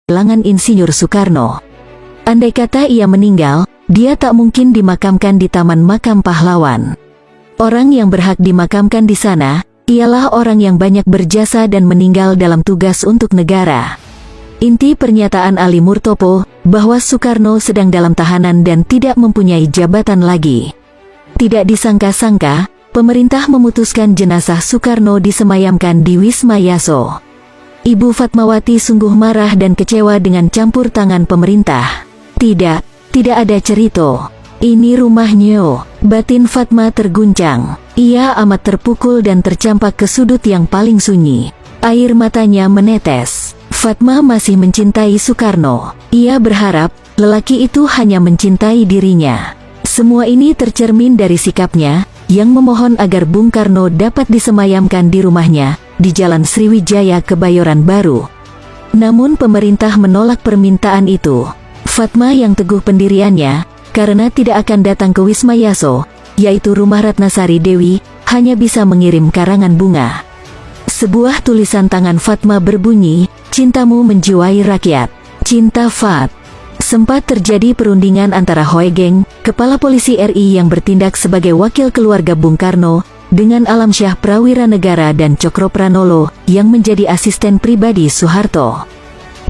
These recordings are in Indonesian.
kehilangan Insinyur Soekarno. Andai kata ia meninggal, dia tak mungkin dimakamkan di Taman Makam Pahlawan. Orang yang berhak dimakamkan di sana ialah orang yang banyak berjasa dan meninggal dalam tugas untuk negara. Inti pernyataan Ali Murtopo bahwa Soekarno sedang dalam tahanan dan tidak mempunyai jabatan lagi. Tidak disangka-sangka, pemerintah memutuskan jenazah Soekarno disemayamkan di Wisma Yaso. Ibu Fatmawati sungguh marah dan kecewa dengan campur tangan pemerintah. Tidak ada cerita. Ini rumahnya. Batin Fatma terguncang. Ia amat terpukul dan tercampak ke sudut yang paling sunyi. Air matanya menetes. Fatma masih mencintai Soekarno. Ia berharap lelaki itu hanya mencintai dirinya. Semua ini tercermin dari sikapnya yang memohon agar Bung Karno dapat disemayamkan di rumahnya di Jalan Sriwijaya Kebayoran Baru. Namun pemerintah menolak permintaan itu. Fatma yang teguh pendiriannya karena tidak akan datang ke Wisma Yaso, yaitu rumah Ratnasari Dewi, hanya bisa mengirim karangan bunga. Sebuah tulisan tangan Fatma berbunyi, "Cintamu menjiwai rakyat. Cinta Fat." Sempat terjadi perundingan antara Hoegeng, kepala polisi RI yang bertindak sebagai wakil keluarga Bung Karno, dengan Alamsyah Prawira Negara dan Cokro Pranolo, yang menjadi asisten pribadi Soeharto.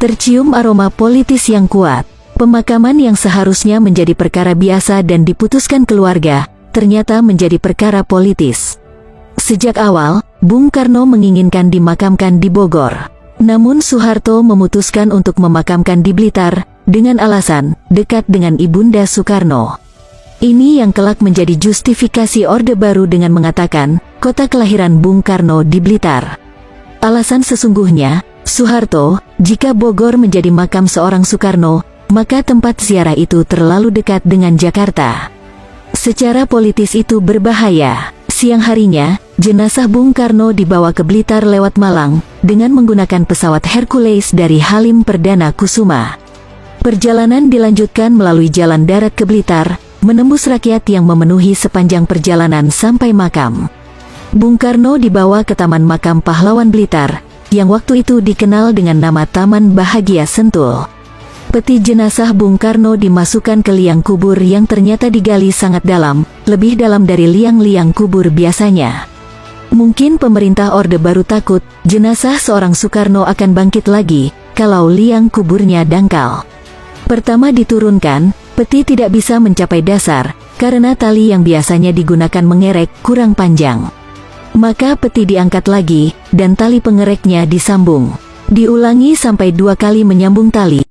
Tercium aroma politis yang kuat. Pemakaman yang seharusnya menjadi perkara biasa dan diputuskan keluarga, ternyata menjadi perkara politis. Sejak awal, Bung Karno menginginkan dimakamkan di Bogor. Namun Soeharto memutuskan untuk memakamkan di Blitar, dengan alasan dekat dengan Ibunda Soekarno. Ini yang kelak menjadi justifikasi Orde Baru dengan mengatakan, kota kelahiran Bung Karno di Blitar. Alasan sesungguhnya, Soeharto, jika Bogor menjadi makam seorang Soekarno, maka tempat ziarah itu terlalu dekat dengan Jakarta. Secara politis itu berbahaya. Siang harinya, jenazah Bung Karno dibawa ke Blitar lewat Malang, dengan menggunakan pesawat Hercules dari Halim Perdana Kusuma. Perjalanan dilanjutkan melalui jalan darat ke Blitar, menembus rakyat yang memenuhi sepanjang perjalanan sampai makam. Bung Karno dibawa ke Taman Makam Pahlawan Blitar, yang waktu itu dikenal dengan nama Taman Bahagia Sentul. Peti jenazah Bung Karno dimasukkan ke liang kubur yang ternyata digali sangat dalam, lebih dalam dari liang-liang kubur biasanya. Mungkin pemerintah Orde Baru takut jenazah seorang Soekarno akan bangkit lagi kalau liang kuburnya dangkal. Pertama diturunkan, peti tidak bisa mencapai dasar karena tali yang biasanya digunakan mengerek kurang panjang. Maka peti diangkat lagi dan tali pengereknya disambung. Diulangi sampai 2 kali menyambung tali.